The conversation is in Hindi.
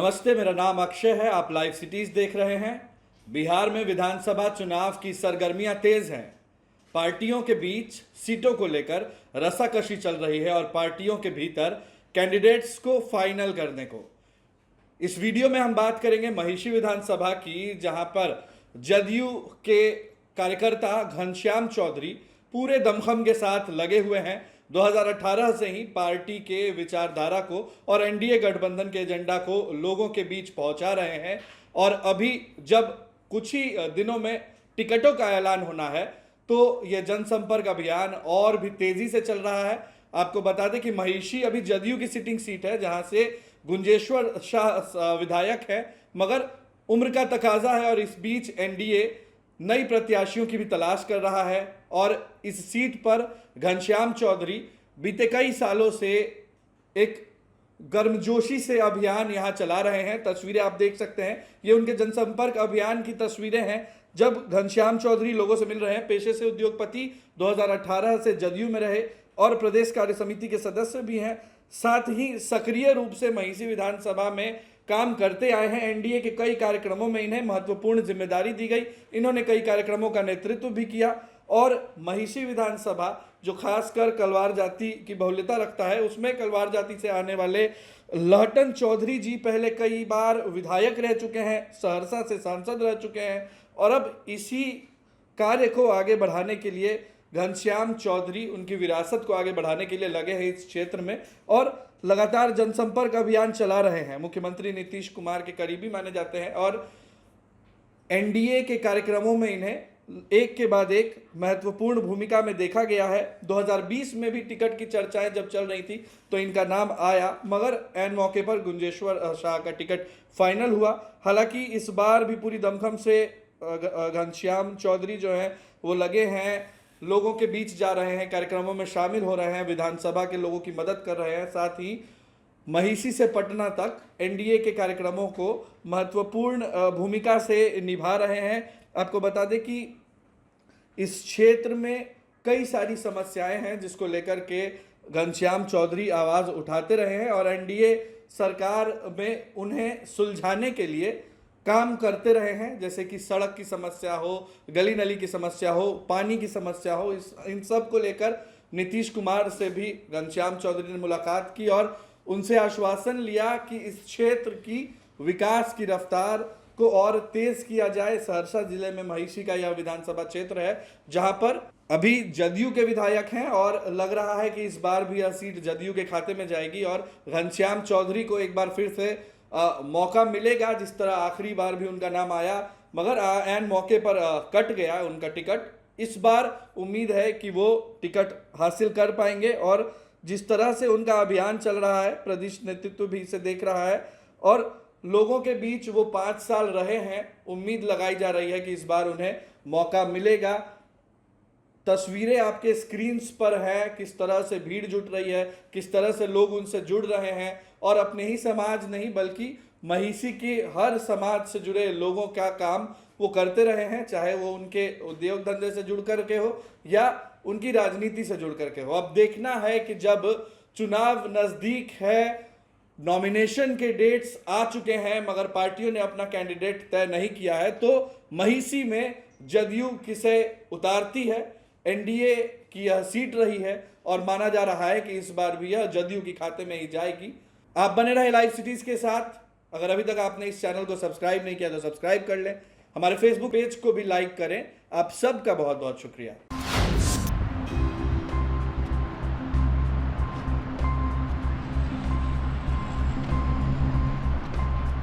नमस्ते, मेरा नाम अक्षय है। आप लाइव सिटीज देख रहे हैं। बिहार में विधानसभा चुनाव की सरगर्मियां तेज हैं। पार्टियों के बीच सीटों को लेकर रसाकसी चल रही है और पार्टियों के भीतर कैंडिडेट्स को फाइनल करने को। इस वीडियो में हम बात करेंगे महिषी विधानसभा की, जहां पर जदयू के कार्यकर्ता घनश्याम चौधरी पूरे दमखम के साथ लगे हुए हैं। 2018 से ही पार्टी के विचारधारा को और एनडीए गठबंधन के एजेंडा को लोगों के बीच पहुंचा रहे हैं और अभी जब कुछ ही दिनों में टिकटों का ऐलान होना है तो यह जनसंपर्क अभियान और भी तेजी से चल रहा है। आपको बता दें कि महिषी अभी जदयू की सिटिंग सीट है, जहां से गुंजेश्वर शाह विधायक है, मगर उम्र का तकाजा है और इस बीच एनडीए नई प्रत्याशियों की भी तलाश कर रहा है और इस सीट पर घनश्याम चौधरी बीते कई सालों से एक गर्मजोशी से अभियान यहां चला रहे हैं। तस्वीरें आप देख सकते हैं, ये उनके जनसंपर्क अभियान की तस्वीरें हैं जब घनश्याम चौधरी लोगों से मिल रहे हैं। पेशे से उद्योगपति, 2018 से जदयू में रहे और प्रदेश कार्य समिति के सदस्य भी हैं। साथ ही सक्रिय रूप से महिषी विधानसभा में काम करते आए हैं। एनडीए के कई कार्यक्रमों में इन्हें महत्वपूर्ण जिम्मेदारी दी गई। इन्होंने कई कार्यक्रमों का नेतृत्व भी किया और महिषी विधानसभा जो खासकर कलवार जाति की बहुल्यता रखता है, उसमें कलवार जाति से आने वाले लहटन चौधरी जी पहले कई बार विधायक रह चुके हैं, सहरसा से सांसद रह चुके हैं और अब इसी कार्य को आगे बढ़ाने के लिए घनश्याम चौधरी उनकी विरासत को आगे बढ़ाने के लिए लगे हैं इस क्षेत्र में और लगातार जनसंपर्क अभियान चला रहे हैं। मुख्यमंत्री नीतीश कुमार के करीबी माने जाते हैं और एनडीए के कार्यक्रमों में इन्हें एक के बाद एक महत्वपूर्ण भूमिका में देखा गया है। 2020 में भी टिकट की चर्चाएं जब चल रही थी तो इनका नाम आया, मगर ऐन मौके पर गुंजेश्वर शाह का टिकट फाइनल हुआ। हालांकि इस बार भी पूरी दमखम से घनश्याम चौधरी जो हैं वो लगे हैं, लोगों के बीच जा रहे हैं, कार्यक्रमों में शामिल हो रहे हैं, विधानसभा के लोगों की मदद कर रहे हैं। साथ ही महिषी से पटना तक एनडीए के कार्यक्रमों को महत्वपूर्ण भूमिका से निभा रहे हैं। आपको बता दें कि इस क्षेत्र में कई सारी समस्याएं हैं जिसको लेकर के घनश्याम चौधरी आवाज उठाते रहे हैं और एनडीए सरकार में उन्हें सुलझाने के लिए काम करते रहे हैं, जैसे कि सड़क की समस्या हो, गली नली की समस्या हो, पानी की समस्या हो। इन सब को लेकर नीतीश कुमार से भी घनश्याम चौधरी ने मुलाकात की और उनसे आश्वासन लिया कि इस क्षेत्र की विकास की रफ्तार को और तेज किया जाए। सहरसा जिले में महिषी का यह विधानसभा क्षेत्र है जहां पर अभी जदयू के विधायक हैं और लग रहा है कि इस बार भी यह सीट जदयू के खाते में जाएगी और घनश्याम चौधरी को एक बार फिर से मौका मिलेगा। जिस तरह आखिरी बार भी उनका नाम आया मगर ऐन मौके पर कट गया उनका टिकट। इस बार उम्मीद है कि वो टिकट हासिल कर पाएंगे और जिस तरह से उनका अभियान चल रहा है, प्रदेश नेतृत्व भी इसे देख रहा है और लोगों के बीच वो 5 साल रहे हैं, उम्मीद लगाई जा रही है कि इस बार उन्हें मौका मिलेगा। तस्वीरें आपके स्क्रीन्स पर हैं, किस तरह से भीड़ जुट रही है, किस तरह से लोग उनसे जुड़ रहे हैं और अपने ही समाज नहीं बल्कि महिषी के हर समाज से जुड़े लोगों का काम वो करते रहे हैं, चाहे वो उनके उद्योग धंधे से जुड़ करके हो या उनकी राजनीति से जुड़ करके हो। अब देखना है कि जब चुनाव नजदीक है, नॉमिनेशन के डेट्स आ चुके हैं मगर पार्टियों ने अपना कैंडिडेट तय नहीं किया है, तो महिषी में जदयू किसे उतारती है। एनडीए की यह सीट रही है और माना जा रहा है कि इस बार भी यह जदयू के खाते में ही जाएगी। आप बने रहे लाइव सिटीज के साथ। अगर अभी तक आपने इस चैनल को सब्सक्राइब नहीं किया तो सब्सक्राइब कर लें, हमारे फेसबुक पेज को भी लाइक करें। आप सबका बहुत बहुत शुक्रिया।